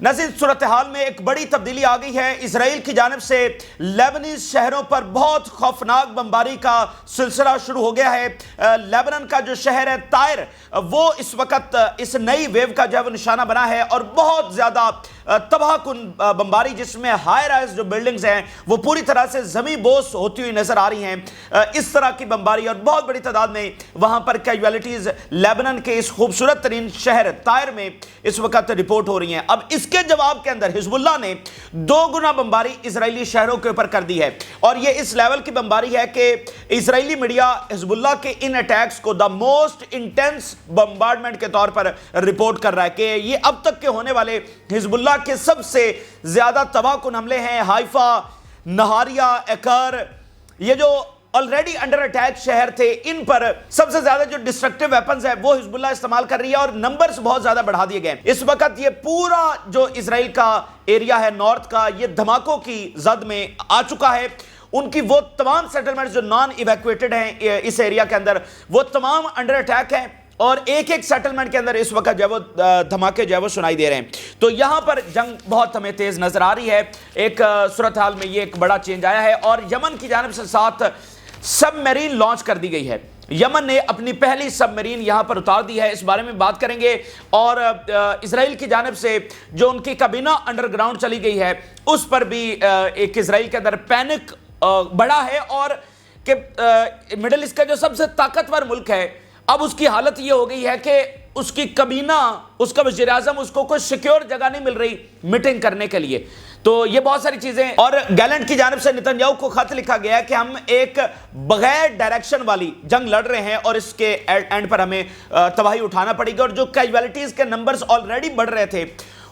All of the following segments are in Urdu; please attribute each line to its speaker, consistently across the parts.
Speaker 1: ناظرین صورتحال میں ایک بڑی تبدیلی آ گئی ہے۔ اسرائیل کی جانب سے لیبنیز شہروں پر بہت خوفناک بمباری کا سلسلہ شروع ہو گیا ہے۔ لیبنن کا جو شہر ہے طائر، وہ اس وقت اس نئی ویو کا جو ہے وہ نشانہ بنا ہے، اور بہت زیادہ تباہ کن بمباری جس میں ہائی رائز جو بلڈنگز ہیں وہ پوری طرح سے زمین بوس ہوتی ہوئی نظر آ رہی ہیں۔ اس طرح کی بمباری اور بہت بڑی تعداد میں وہاں پر کیجویلٹیز لیبنن کے اس خوبصورت ترین شہر طائر میں اس وقت رپورٹ ہو رہی ہیں۔ اب اس کے جواب کے اندر حزب اللہ نے 2 گنا بمباری اسرائیلی شہروں کے اوپر کر دی ہے، اور یہ اس لیول کی بمباری ہے کہ اسرائیلی میڈیا حزب اللہ کے ان اٹیکس کو دا موسٹ انٹینس بمبارڈمنٹ کے طور پر رپورٹ کر رہا ہے کہ یہ اب تک کے ہونے والے حزب اللہ کے سب سے زیادہ تباہ کن حملے ہیں۔ حائفہ، نہاریہ، ایکر، یہ جو آلریڈی انڈر اٹیک شہر تھے، ان پر سب سے زیادہ جو ڈسٹرکٹیو ویپنز ہیں وہ حزب اللہ استعمال کر رہی ہے، اور نمبرز بہت زیادہ بڑھا دیے گئے ہیں۔ اس وقت یہ پورا جو اسرائیل کا ایریا ہے نارتھ کا، یہ دھماکوں کی زد میں آ چکا ہے۔ ان کی وہ تمام سیٹلمنٹس جو نان ایویکویٹڈ ہیں اس ایریا کے اندر، وہ تمام انڈر اٹیک ہیں، اور ایک ایک سیٹلمنٹ کے اندر اس وقت جو وہ دھماکے جو وہ سنائی دے رہے ہیں۔ تو یہاں پر جنگ بہت ہمیں تیز نظر آ رہی ہے۔ ایک صورتحال میں یہ ایک بڑا چینج آیا ہے، اور یمن کی جانب سے 7 سب میرین لانچ کر دی گئی ہے۔ یمن نے اپنی پہلی سب میرین یہاں پر اتار دی ہے، اس بارے میں بات کریں گے۔ اور اسرائیل کی جانب سے جو ان کی کابینہ انڈر گراؤنڈ چلی گئی ہے، اس پر بھی ایک اسرائیل کے اندر پینک بڑا ہے، اور کہ مڈل ایسٹ کا جو سب سے طاقتور ملک ہے، اب اس کی حالت یہ ہو گئی ہے کہ اس کی کابینہ، اس کا وزیر اعظم، اس کو کوئی سیکیور جگہ نہیں مل رہی میٹنگ کرنے کے لیے۔ تو یہ بہت ساری چیزیں، اور گیلنٹ کی جانب سے نتنیاہو کو خط لکھا گیا ہے کہ ہم ایک بغیر ڈائریکشن والی جنگ لڑ رہے ہیں، اور اس کے اینڈ پر ہمیں تباہی اٹھانا پڑے گی، اور جو کیجویلٹیز کے نمبرز آلریڈی بڑھ رہے تھے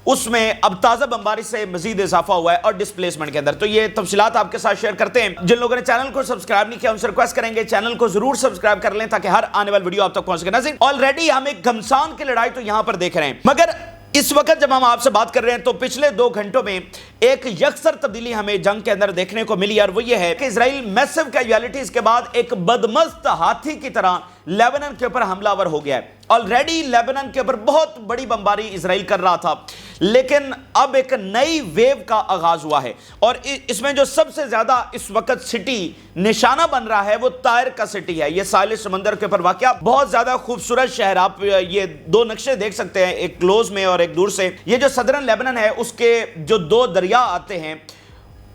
Speaker 1: اس میں اب تازہ بمباری سے مزید اضافہ ہوا ہے، اور ڈسپلیسمنٹ کے اندر۔ تو یہ تفصیلات آپ کے ساتھ شیئر کرتے ہیں۔ جن لوگوں نے چینل کو سبسکرائب نہیں کیا ان سے ریکویسٹ کریں گے چینل کو ضرور سبسکرائب کر لیں تاکہ ہر آنے والی ویڈیو آپ تک پہنچ سکے۔ ناظرین آلریڈی ہم ایک گھمسان کی لڑائی تو یہاں پر دیکھ رہے ہیں، مگر اس وقت جب ہم آپ سے بات کر رہے ہیں تو پچھلے 2 گھنٹوں میں ایک یکسر تبدیلی ہمیں جنگ کے اندر دیکھنے کو ملی، اور وہ یہ ہے کہ اسرائیل میسو کیجویلٹیز کے بعد ایک بدمست ہاتھی کی طرح لیبنن کے اوپر حملہ آور ہو گیا ہے۔ آلریڈی لیبنن کے اوپر بہت بڑی بمباری اسرائیل کر رہا تھا، لیکن اب ایک نئی ویو کا آغاز ہوا ہے، اور اس میں جو سب سے زیادہ اس وقت سٹی نشانہ بن رہا ہے وہ طائر کا سٹی ہے۔ یہ ساحل سمندر کے اوپر واقع بہت زیادہ خوبصورت شہر، آپ یہ 2 نقشے دیکھ سکتے ہیں، ایک کلوز میں اور ایک دور سے۔ یہ جو صدرن لیبنن ہے اس کے جو 2 دریا آتے ہیں،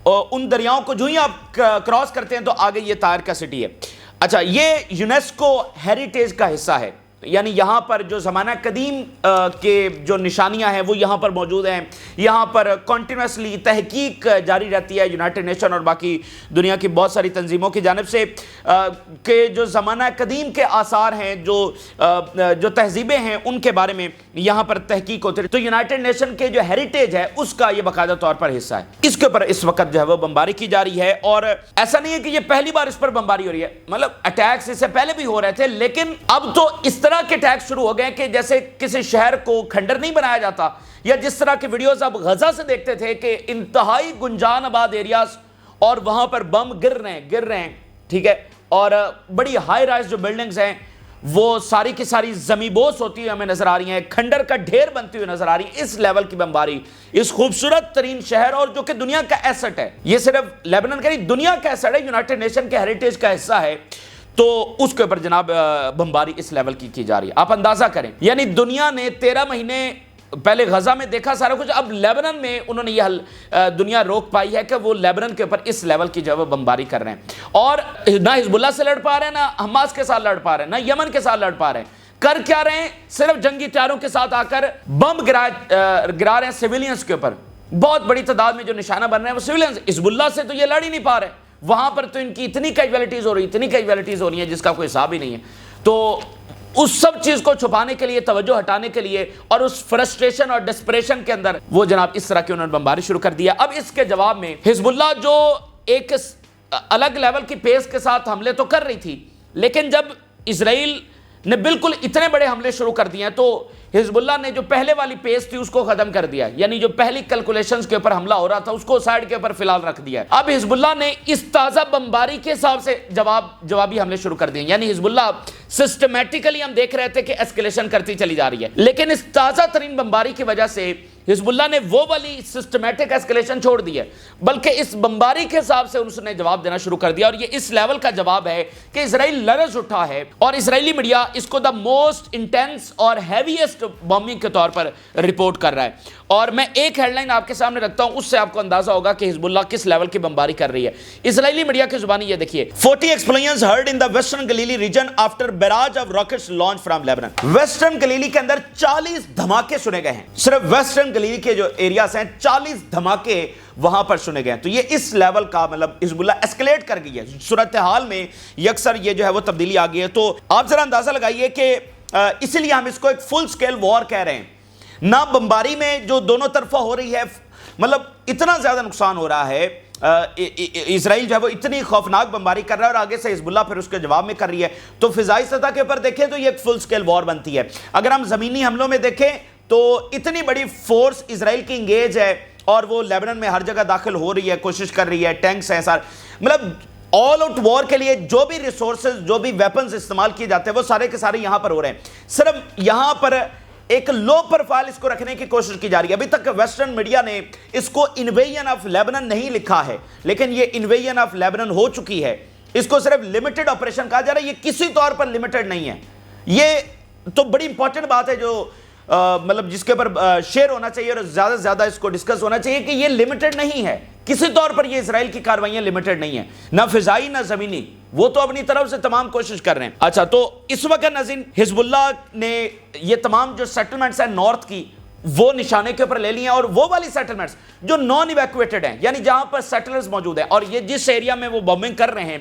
Speaker 1: ان دریاؤں کو جو ہی آپ کراس کرتے ہیں تو آگے یہ طائر کا سٹی ہے۔ اچھا، یہ یونیسکو ہیریٹیج کا حصہ ہے، یعنی یہاں پر جو زمانہ قدیم کے جو نشانیاں ہیں وہ یہاں پر موجود ہیں۔ یہاں پر کنٹینیوسلی تحقیق جاری رہتی ہے یونائٹڈ نیشن اور باقی دنیا کی بہت ساری تنظیموں کی جانب سے، کہ جو زمانہ قدیم کے آثار ہیں، جو تہذیبیں ہیں، ان کے بارے میں یہاں پر تحقیق ہوتی ہے۔ تو یونائٹڈ نیشن کے جو ہیریٹیج ہے اس کا یہ باقاعدہ طور پر حصہ ہے۔ اس کے اوپر اس وقت جو ہے وہ بمباری کی جا رہی ہے، اور ایسا نہیں ہے کہ یہ پہلی بار اس پر بمباری ہو رہی ہے، مطلب اٹیکس اس سے پہلے بھی ہو رہے تھے، لیکن اب تو اس طرح کے اٹیک شروع ہو گئے کہ جیسے کسی شہر کو کھنڈر نہیں بنایا جاتا، یا جس طرح کی ویڈیوز آپ غزہ سے دیکھتے تھے کہ انتہائی گنجان آباد ایریاز، اور وہاں پر بم گر رہے ہیں، ٹھیک ہے، اور بڑی ہائی رائز جو بلڈنگز ہیں وہ ساری کی ساری زمین بوس ہوتی ہوئی ہمیں نظر آ رہی ہیں، کھنڈر کا ڈھیر بنتی ہوئی نظر آ رہی ہے۔ اس لیول کی بمباری اس خوبصورت ترین شہر، اور جو کہ دنیا کا ایسٹ ہے، یہ صرف لیبنن کا نہیں دنیا کا ایسٹ ہے، یونائٹڈ نیشن کے ہیریٹیج کا حصہ ہے، تو اس کے اوپر جناب بمباری اس لیول کی جا رہی ہے۔ آپ اندازہ کریں، یعنی دنیا نے 13 مہینے پہلے غزہ میں دیکھا سارا کچھ، اب لیبنن میں انہوں نے یہ دنیا روک پائی ہے کہ وہ لیبنن کے اوپر اس لیول کی جو ہے بمباری کر رہے ہیں، اور نہ حزب اللہ سے لڑ پا رہے ہیں، نہ حماس کے ساتھ لڑ پا رہے ہیں، نہ یمن کے ساتھ لڑ پا رہے ہیں۔ کر کیا رہے ہیں؟ صرف جنگی ٹیاروں کے ساتھ آ کر بم گرا رہے ہیں سیویلینز کے اوپر۔ بہت بڑی تعداد میں جو نشانہ بن رہے ہیں وہ سیویلینز، حزب اللہ سے تو یہ لڑ ہی نہیں پا رہے، وہاں پر تو ان کی اتنی کیجویلٹیز ہو رہی ہیں جس کا کوئی حساب ہی نہیں ہے۔ تو اس سب چیز کو چھپانے کے لیے، توجہ ہٹانے کے لیے، اور اس فرسٹریشن اور ڈسپریشن کے اندر وہ جناب اس طرح کی انہوں نے بمباری شروع کر دیا۔ اب اس کے جواب میں حزب اللہ جو ایک الگ لیول کی پیس کے ساتھ حملے تو کر رہی تھی، لیکن جب اسرائیل نے بالکل اتنے بڑے حملے شروع کر دیے ہیں تو حزب اللہ نے جو پہلے والی پیس تھی اس کو ختم کر دیا، یعنی جو پہلی کیلکولیشنز کے اوپر حملہ ہو رہا تھا اس کو سائیڈ کے اوپر فی الحال رکھ دیا ہے۔ اب حزب اللہ نے اس تازہ بمباری کے حساب سے جوابی حملے شروع کر دیے، یعنی حزب اللہ سسٹمیٹیکلی ہم دیکھ رہے تھے کہ ایسکیلیشن کرتی چلی جا رہی ہے، لیکن اس تازہ ترین بمباری کی وجہ سے حزب اللہ نے وہ والی سسٹمیٹک ایسکیلیشن چھوڑ دی ہے، بلکہ اس بمباری کے حساب سے اس نے جواب دینا شروع کر دیا، اور یہ اس لیول کا جواب ہے کہ اسرائیل لرز اٹھا ہے، اور اسرائیلی میڈیا اس کو دا موسٹ انٹینس اور ہیویسٹ بمبنگ کے طور پر رپورٹ کر رہا ہے۔ اور میں ایک ہیڈ لائن آپ کے سامنے رکھتا ہوں، اس سے آپ کو اندازہ ہوگا کہ حزب اللہ کس لیول کی بمباری کر رہی ہے۔ اسرائیلی میڈیا کی زبانی یہ دیکھیے، 40 explosions heard in the western Galilee region after barrage of rockets launched from Lebanon۔ Western Galilee کے اندر 40 دھماکے سنے گئے ہیں، صرف ویسٹرن گلیلی کے جو ایریاز ہیں 40 دھماکے وہاں پر سنے گئے ہیں۔ تو یہ اس لیول کا مطلب حزب اللہ ایسکیلیٹ کر گئی ہے، صورتحال میں یکسر یہ جو ہے وہ تبدیلی آ گئی ہے۔ تو آپ ذرا اندازہ لگائیے کہ اسی لیے ہم اس کو ایک فل سکیل وار کہہ رہے ہیں۔ نہ بمباری میں جو دونوں طرفہ ہو رہی ہے، مطلب اتنا زیادہ نقصان ہو رہا ہے، اسرائیل جو ہے وہ اتنی خوفناک بمباری کر رہا ہے، اور آگے سے حزب اللہ پھر اس کے جواب میں کر رہی ہے۔ تو فضائی سطح کے اوپر دیکھیں تو یہ ایک فل سکیل وار بنتی ہے۔ اگر ہم زمینی حملوں میں دیکھیں تو اتنی بڑی فورس اسرائیل کی انگیج ہے، اور وہ لیبنان میں ہر جگہ داخل ہو رہی ہے، کوشش کر رہی ہے، ٹینکس ہیں سارے، مطلب آل آؤٹ وار کے لیے جو بھی ریسورسز، جو بھی ویپنز استعمال کیے جاتے ہیں وہ سارے کے سارے یہاں پر ہو رہے ہیں۔ صرف یہاں پر ایک لو پروفائل اس کو رکھنے کی کوشش کی جا رہی ہے۔ ابھی تک ویسٹرن میڈیا نے اس کو انویژن آف لیبنان نہیں لکھا ہے، لیکن یہ انویژن آف لیبنان ہو چکی ہے۔ اس کو صرف لمیٹڈ آپریشن کہا جا رہا ہے، یہ کسی طور پر لمیٹڈ نہیں ہے۔ یہ تو بڑی امپورٹنٹ بات ہے جو مطلب جس کے اوپر شیئر ہونا چاہیے اور زیادہ سے زیادہ اس کو ڈسکس ہونا چاہیے کہ یہ لمیٹڈ نہیں ہے، کسی طور پر یہ اسرائیل کی کاروائیاں لمیٹڈ نہیں ہیں، نہ فضائی نہ زمینی، وہ تو اپنی طرف سے تمام کوشش کر رہے ہیں۔ اچھا، تو اس وقت ناظرین حزب اللہ نے یہ تمام جو سیٹلمنٹس ہیں نارتھ کی وہ نشانے کے اوپر لے لی ہیں، اور وہ والی سیٹلمنٹس جو نان ایویکویٹڈ ہیں، یعنی جہاں پر سیٹلرز موجود ہیں، اور یہ جس ایریا میں وہ بمبنگ کر رہے ہیں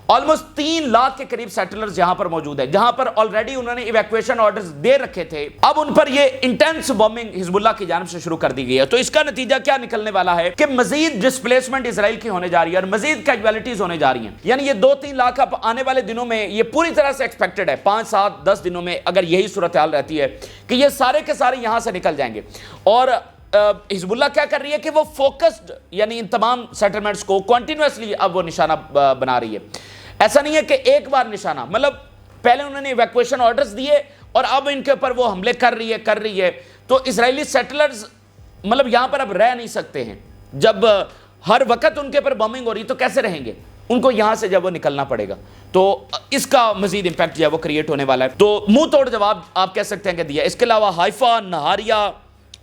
Speaker 1: آلموسٹ 3 لاکھ کے قریب سیٹلرز یہاں پر موجود ہیں، جہاں پر آلریڈی انہوں نے ایویکویشن آرڈرز دے رکھے تھے۔ اب ان پر یہ انٹینس بمبنگ حزب اللہ کی جانب سے شروع کر دی گئی ہے۔ تو اس کا نتیجہ کیا نکلنے والا ہے کہ مزید ڈسپلیسمنٹ اسرائیل کی ہونے جا رہی ہے، اور مزید کیجویلٹیز ہونے جا رہی ہیں۔ یعنی یہ 2-3 لاکھ اب آنے والے دنوں میں یہ پوری طرح سے ایکسپیکٹڈ ہے، 5-7-10 دنوں میں اگر یہی صورتحال رہتی ہے کہ یہ سارے کے سارے یہاں سے نکل جائیں گے۔ اور حزب اللہ کیا کر رہی ہے کہ وہ فوکسڈ، یعنی ان تمام سیٹلمنٹس کو کنٹینیوسلی اب وہ نشانہ بنا رہی ہے۔ ایسا نہیں ہے کہ ایک بار نشانہ، مطلب پہلے انہوں نے ایویکویشن آرڈرز دیے اور اب ان کے اوپر وہ حملے کر رہی ہے۔ تو اسرائیلی سیٹلرز مطلب یہاں پر اب رہ نہیں سکتے ہیں، جب ہر وقت ان کے اوپر بمبنگ ہو رہی تو کیسے رہیں گے؟ ان کو یہاں سے جب وہ نکلنا پڑے گا، تو اس کا مزید امپیکٹ جو ہے وہ کریٹ ہونے والا ہے۔ تو منہ توڑ جواب آپ کہہ سکتے ہیں کہ دیا۔ اس کے علاوہ حائفہ، نہاریہ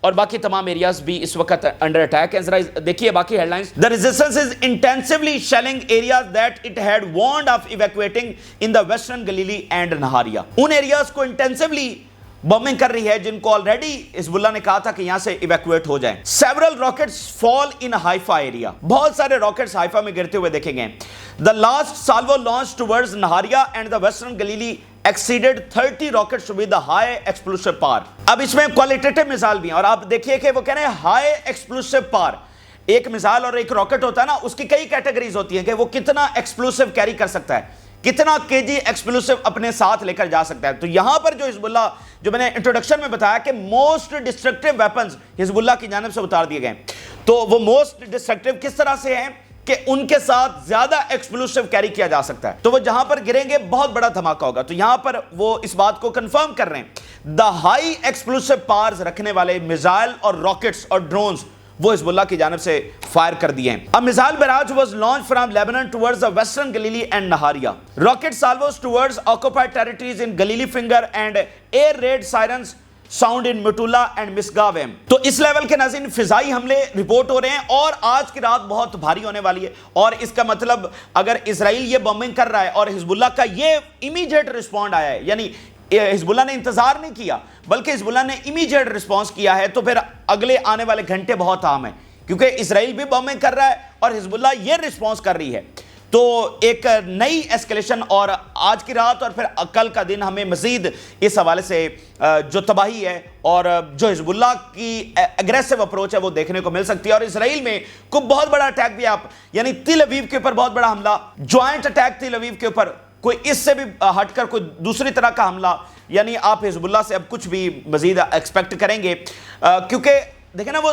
Speaker 1: اور باقی تمام ایریاز بھی اس وقت انڈر اٹیک ہیں۔ ذرا دیکھیے باقی headlines. The resistance is intensively shelling areas that it had warned of evacuating in the western Galilee and Nahariya۔ In areas کو انٹینسولی بمبنگ کر رہی ہے جن کو آلریڈی حزب اللہ نے کہا تھا کہ یہاں سے ایویکویٹ ہو جائیں۔ Several rockets fall in Haifa area۔ بہت سارے راکٹس حائفہ میں گرتے ہوئے دیکھے گئے۔ The last salvo launched towards Nahariya and the western Galilee exceeded 30 rockets with the high explosive power۔ اب اس میں qualitative مثال بھی ہیں، اور آپ دیکھیے کہ وہ کہہ رہے ہیں high explosive power۔ ایک مثال اور ایک راکٹ ہوتا ہے نا، اس کی کئی کیٹیگریز ہوتی ہیں کہ وہ کتنا ایکسپلوسیو کیری کر سکتا ہے، کتنا kg ایکسپلوسیو اپنے ساتھ لے کر جا سکتا ہے۔ تو یہاں پر جو حزب اللہ، جو میں نے انٹروڈکشن میں بتایا کہ موسٹ ڈسٹرکٹیو ویپنز حزب اللہ کی جانب سے اتار دیے گئے، تو وہ موسٹ ڈسٹرکٹیو کس طرح سے ہیں کہ ان کے ساتھ زیادہ ایکسپلوسیو کیری کیا جا سکتا ہے، تو وہ جہاں پر گریں گے بہت بڑا دھماکہ ہوگا۔ تو یہاں پر وہ اس بات کو کنفرم کر رہے ہیں، دا ہائی ایکسپلوسیو پاورز رکھنے والے میزائل اور راکٹس اور ڈرونز وہ حزب اللہ کی جانب سے فائر کر دیے ہیں۔ اب missile barrage was launched from Lebanon towards the western Galilee and Nahariya, rocket salvos towards occupied territories in Galilee finger and air raid sirens sound in Metula and Misgav Am. تو اس لیول کے ناظرین فضائی حملے رپورٹ ہو رہے ہیں، اور آج کی رات بہت بھاری ہونے والی ہے۔ اور اس کا مطلب اگر اسرائیل یہ بمبنگ کر رہا ہے اور حزب اللہ کا یہ امیجیٹ رسپونڈ آیا ہے، یعنی حزب اللہ نے انتظار نہیں کیا بلکہ حزب اللہ نے امیجیٹ رسپانس کیا ہے، تو پھر اگلے آنے والے گھنٹے بہت اہم ہیں، کیونکہ اسرائیل بھی بمبنگ کر رہا ہے اور حزب اللہ یہ رسپانس کر رہی ہے۔ تو ایک نئی ایسکیلیشن، اور آج کی رات اور پھر کل کا دن ہمیں مزید اس حوالے سے جو تباہی ہے اور جو حزب اللہ کی اگریسو اپروچ ہے وہ دیکھنے کو مل سکتی ہے۔ اور اسرائیل میں کوئی بہت بڑا اٹیک بھی، آپ یعنی تل اویو کے اوپر بہت بڑا حملہ، جوائنٹ اٹیک تل اویو کے اوپر، کوئی اس سے بھی ہٹ کر کوئی دوسری طرح کا حملہ، یعنی آپ حزب اللہ سے اب کچھ بھی مزید ایکسپیکٹ کریں گے، کیونکہ دیکھیں نا وہ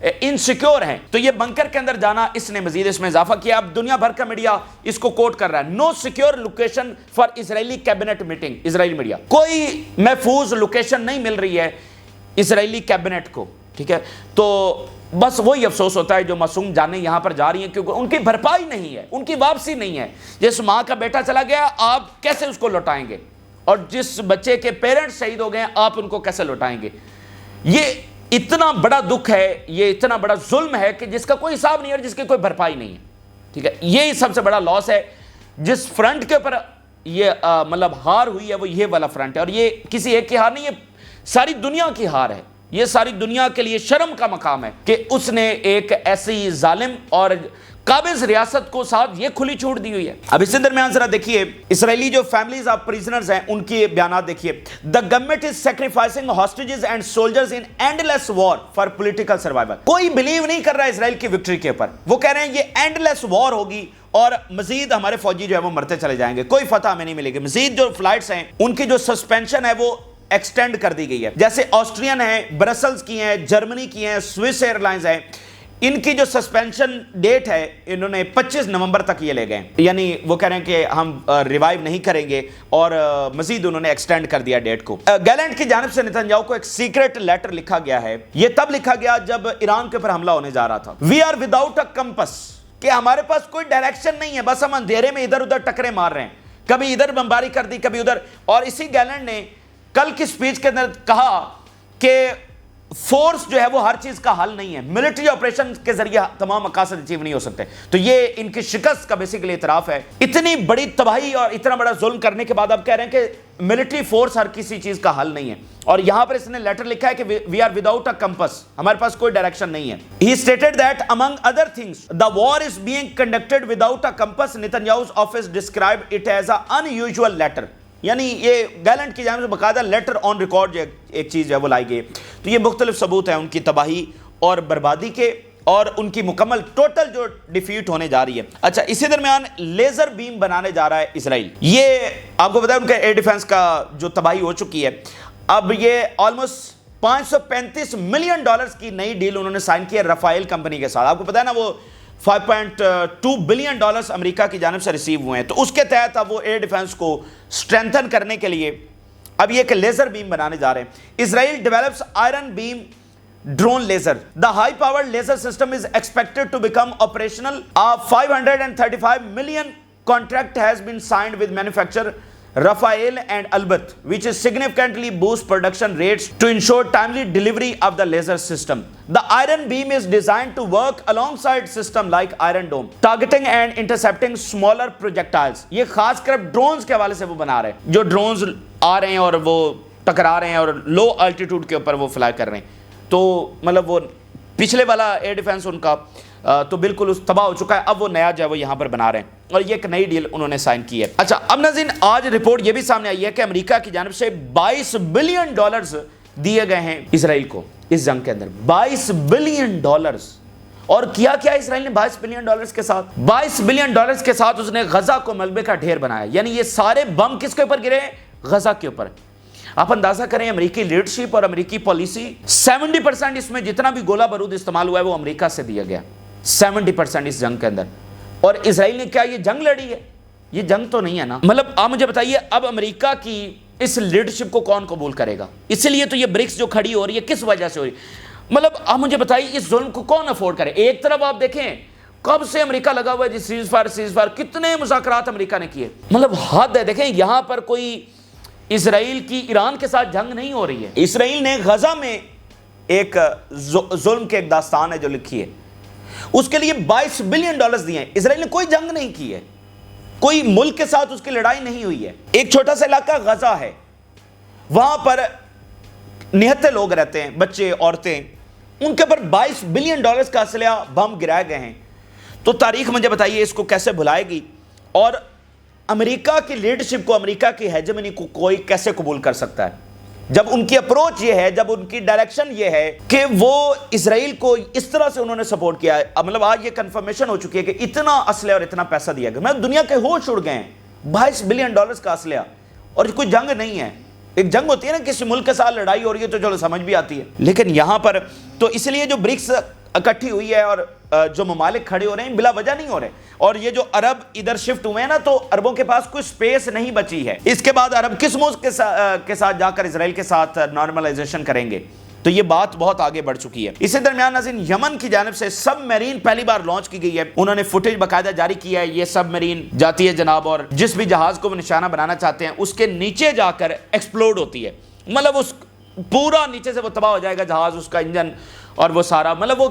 Speaker 1: انسیکیور ہیں. تو یہ بنکر کے اندر جانا اس نے مزید اس میں اضافہ کیا. اب دنیا بھر کا میڈیا اس کو کوٹ کر رہا ہے, no secure location for Israeli cabinet meeting. Israeli media, کوئی محفوظ لوکیشن نہیں مل رہی ہے اسرائیلی کیبنٹ کو. ٹھیک ہے, تو بس وہی افسوس ہوتا ہے جو معصوم جانیں یہاں پر جا رہی ہیں, کیونکہ ان کی بھرپائی نہیں ہے, ان کی واپسی نہیں ہے. جس ماں کا بیٹا چلا گیا آپ کیسے اس کو لوٹائیں گے, اور جس بچے کے پیرنٹس شہید ہو گئے آپ ان کو کیسے لوٹائیں گے. یہ اتنا بڑا دکھ ہے, یہ اتنا بڑا ظلم ہے کہ جس کا کوئی حساب نہیں ہے اور جس کی کوئی بھرپائی نہیں ہے. ٹھیک ہے, یہی سب سے بڑا لاس ہے. جس فرنٹ کے اوپر یہ مطلب ہار ہوئی ہے وہ یہ والا فرنٹ ہے, اور یہ کسی ایک کی ہار نہیں, یہ ساری دنیا کی ہار ہے. یہ ساری دنیا کے لیے شرم کا مقام ہے کہ اس نے ایک ایسی ظالم اور قابض ریاست کو ساتھ یہ کھلی چھوٹ دی ہوئی ہے. اب اس درمیان ذرا دیکھیے اسرائیلی جو فیملیز آف پریزنرز ہیں ان کی بیانات دیکھیے. The government is sacrificing hostages and soldiers in endless war for political survival. کوئی بلیو نہیں کر رہا اسرائیل کی وکٹری کے اوپر. وہ کہہ رہے ہیں یہ اینڈلیس وار ہوگی اور مزید ہمارے فوجی جو ہے وہ مرتے چلے جائیں گے, کوئی فتح ہمیں نہیں ملے گی. مزید جو فلائٹس ہیں ان کی جو سسپینشن ہے وہ ایکسٹینڈ کر دی گئی ہے. جیسے آسٹرین ہیں, برسلز کی ہیں, جرمنی کی ہیں, سوئس ایئر لائنز ہیں, ان کی جو سسپینشن ڈیٹ ہے انہوں نے 25 نومبر تک یہ لے گئے. یعنی وہ کہہ رہے ہیں کہ ہم ریوائیو نہیں کریں گے, اور مزید انہوں نے ایکسٹینڈ کر دیا ڈیٹ کو. گیلنٹ کی جانب سے نتنیاہو کو ایک سیکرٹ لیٹر لکھا گیا ہے. یہ تب لکھا گیا جب ایران کے اوپر حملہ ہونے جا رہا تھا. We are without a compass, کہ ہمارے پاس کوئی ڈائریکشن نہیں ہے, بس ہم اندھیرے میں ادھر ادھر ٹکرے مار رہے ہیں, کبھی ادھر بمباری کر دی کبھی ادھر. اور اسی گیلنٹ نے کل کی سپیچ کے اندر کہا کہ فورس جو ہے وہ ہر چیز کا حل نہیں ہے, ملٹری آپریشن کے ذریعے تمام مقاصد اچیو نہیں ہو سکتے. تو یہ ان کی شکست کا بیسیکلی اعتراف ہے. اتنی بڑی تباہی اور اتنا بڑا ظلم کرنے کے بعد اب کہہ رہے ہیں کہ ملٹری فورس ہر کسی چیز کا حل نہیں ہے. اور یہاں پر اس نے لیٹر لکھا ہے کہ we are without a compass, ہمارے پاس کوئی ڈائریکشن نہیں ہے. He stated that among other things the war is being conducted without a compass. Netanyahu's office described it as an unusual letter. یعنی یہ گیلنٹ کی جانب سے باقاعدہ لیٹر آن ریکارڈ جو ایک چیز ہے وہ لائی گئی. تو یہ مختلف ثبوت ہیں ان کی تباہی اور بربادی کے, اور ان کی مکمل ٹوٹل جو ڈیفیٹ ہونے جا رہی ہے. اچھا, اسی درمیان لیزر بیم بنانے جا رہا ہے اسرائیل. یہ آپ کو پتا ہے ان کا ایئر ڈیفنس کا جو تباہی ہو چکی ہے, اب یہ آلموسٹ $535 ملین کی نئی ڈیل انہوں نے سائن کی ہے رفائل کمپنی کے ساتھ. آپ کو پتا ہے نا وہ $5.2 بلین امریکہ کی جانب سے ریسیو ہوئے ہیں. تو اس کے تحت اب وہ ایئر ڈیفنس کو سٹرینتھن کرنے کے لیے اب یہ کہ لیزر بیم بنانے جا رہے ہیں. Israel develops Iron Beam drone laser. The high powered laser system is expected to become operational. A $535 million contract has been signed with manufacturer Rafael and Albert, which is significantly boost production rates to ensure timely delivery of the laser system. The Iron Beam is designed to work alongside system like Iron Dome, targeting and intercepting smaller projectiles. یہ خاص کر ڈرونز کے حوالے سے وہ بنا رہے ہیں, جو ڈرونز آ رہے ہیں اور وہ ٹکرا رہے ہیں اور لو الٹیٹیوڈ کے اوپر وہ فلائی کر رہے ہیں. تو مطلب وہ پچھلے والا ایئر ڈیفنس ان کا تو بالکل اس تباہ ہو چکا ہے, اب وہ نیا جو ہے وہ یہاں پر بنا رہے ہیں, اور یہ ایک نئی ڈیل انہوں نے سائن کی ہے. اچھا, اب ناظرین آج رپورٹ یہ بھی سامنے آئی ہے کہ امریکہ کی جانب سے $22 بلین دیے گئے ہیں اسرائیل کو اس جنگ کے اندر. $22 بلین. اور کیا کیا اسرائیل نے $22 بلین کے ساتھ؟ $22 بلین کے ساتھ اس نے غزہ کو ملبے کا ڈھیر بنایا. یعنی یہ سارے بم کس کے اوپر گرے ہیں؟ غزہ کے اوپر. آپ اندازہ کریں امریکی لیڈرشپ اور امریکی پالیسی, 70% اس میں جتنا بھی گولہ بارود استعمال ہوا ہے وہ امریکہ سے دیا گیا, 70% اس جنگ کے اندر. اور اسرائیل نے کیا یہ جنگ لڑی ہے؟ یہ جنگ تو نہیں ہے نا. مطلب آپ مجھے بتائیے اب امریکہ کی اس لیڈرشپ کو کون قبول کرے گا؟ اسی لیے تو یہ برکس جو کھڑی ہو رہی ہے کس وجہ سے ہو رہی ہے؟ مطلب آپ مجھے بتائیے اس ظلم کو کون افورڈ کرے؟ ایک طرف آپ دیکھیں کب سے امریکہ لگا ہوا ہے جی سیز فائر, کتنے مذاکرات امریکہ نے کیے, مطلب حد ہے. دیکھیں یہاں پر کوئی اسرائیل کی ایران کے ساتھ جنگ نہیں ہو رہی ہے. اسرائیل نے غزہ میں ایک ظلم کی ایک داستان ہے جو لکھی ہے, اس کے لیے $22 بلین دیے ہیں. اسرائیل نے کوئی جنگ نہیں کی ہے, کوئی ملک کے ساتھ اس کی لڑائی نہیں ہوئی ہے. ایک چھوٹا سا علاقہ غزہ ہے, وہاں پر نہتے لوگ رہتے ہیں, بچے عورتیں, ان کے پر $22 بلین کا اسلحہ بم گرائے گئے ہیں. تو تاریخ مجھے بتائیے اس کو کیسے بھلائے گی؟ اور امریکہ کی لیڈرشپ کو, امریکہ کی ہیجمنی کو کوئی کیسے قبول کر سکتا ہے جب ان کی اپروچ یہ ہے, جب ان کی ڈائریکشن یہ ہے کہ وہ اسرائیل کو اس طرح سے انہوں نے سپورٹ کیا ہے. مطلب آج یہ کنفرمیشن ہو چکی ہے کہ اتنا اسلحہ اور اتنا پیسہ دیا گیا. میں دنیا کے ہوش اڑ گئے ہیں, $22 بلین کا اسلحہ, اور کوئی جنگ نہیں ہے. ایک جنگ ہوتی ہے نا, کسی ملک کے ساتھ لڑائی ہو رہی ہے تو چلو سمجھ بھی آتی ہے, لیکن یہاں پر تو اس لیے جو برکس اکٹھی ہوئی ہے اور جو ممالک کھڑے ہو رہے ہیں بلا وجہ نہیں ہو رہے، اور یہ جو عرب ادھر شفٹ ہوئے ہیں نا تو عربوں کے پاس کوئی سپیس نہیں بچی ہے۔ اس کے بعد عرب کس ملک کے ساتھ جا کر اسرائیل کے ساتھ نارملائزیشن کریں گے؟ تو یہ بات بہت آگے بڑھ چکی ہے۔ اسی درمیان ناظرین یمن کی جانب سے سب میرین پہلی بار لانچ کی گئی ہے، انہوں نے فوٹیج باقاعدہ جاری کیا ہے۔ یہ سب میرین جاتی ہے جناب، اور جس بھی جہاز کو وہ نشانہ بنانا چاہتے ہیں اس کے نیچے جا کر ایکسپلوڈ ہوتی ہے، مطلب اس پورا نیچے سے وہ تباہ ہو جائے گا جہاز، اس کا انجن اور وہ سارا، مطلب وہ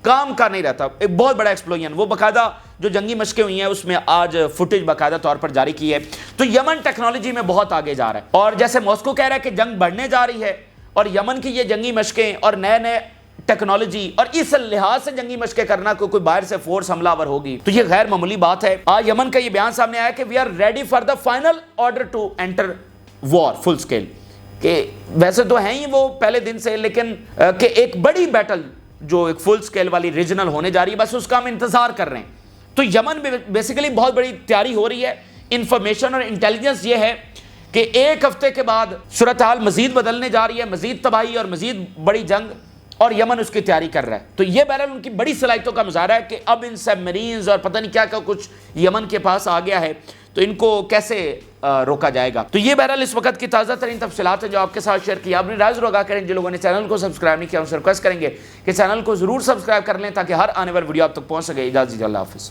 Speaker 1: کام کا نہیں رہتا، ایک بہت بڑا ایکسپلوژن۔ وہ باقاعدہ جو جنگی مشقیں ہوئی ہیں اس میں آج فوٹیج باقاعدہ طور پر جاری کی ہے۔ تو یمن ٹیکنالوجی میں بہت آگے جا رہا ہے، اور جیسے ماسکو کہہ رہا ہے کہ جنگ بڑھنے جا رہی ہے، اور یمن کی یہ جنگی مشقیں اور نئے ٹیکنالوجی اور اس لحاظ سے جنگی مشقیں کرنا کوئی باہر سے فورس حملہ آور ہوگی تو یہ غیر معمولی بات ہے۔ آج یمن کا یہ بیان سامنے آیا کہ we are ready for the final order to enter war full scale, کہ ویسے تو ہیں ہی وہ پہلے دن سے، لیکن کہ ایک بڑی بیٹل جو ایک فل اسکیل والی ریجنل ہونے جا رہی ہے، بس اس کا ہم انتظار کر رہے ہیں۔ تو یمن میں بیسیکلی بہت بڑی تیاری ہو رہی ہے۔ انفارمیشن اور انٹیلیجنس یہ ہے کہ ایک ہفتے کے بعد صورتحال مزید بدلنے جا رہی ہے، مزید تباہی اور مزید بڑی جنگ، اور یمن اس کی تیاری کر رہا ہے۔ تو یہ بہرحال ان کی بڑی صلاحیتوں کا مظاہرہ ہے کہ اب ان سب میرینز اور پتہ نہیں کیا کچھ یمن کے پاس آ گیا ہے، تو ان کو کیسے روکا جائے گا۔ تو یہ بہرحال اس وقت کی تازہ ترین تفصیلات ہیں جو آپ کے ساتھ شیئر کی۔ اپنی رائے ضرور آگاہ کریں۔ جن لوگوں نے چینل کو سبسکرائب نہیں کیا ان سے ریکویسٹ کریں گے کہ چینل کو ضرور سبسکرائب کر لیں تاکہ ہر آنے والی ویڈیو آپ تک پہنچ سکے۔ اجازت دیجیے، اللہ حافظ۔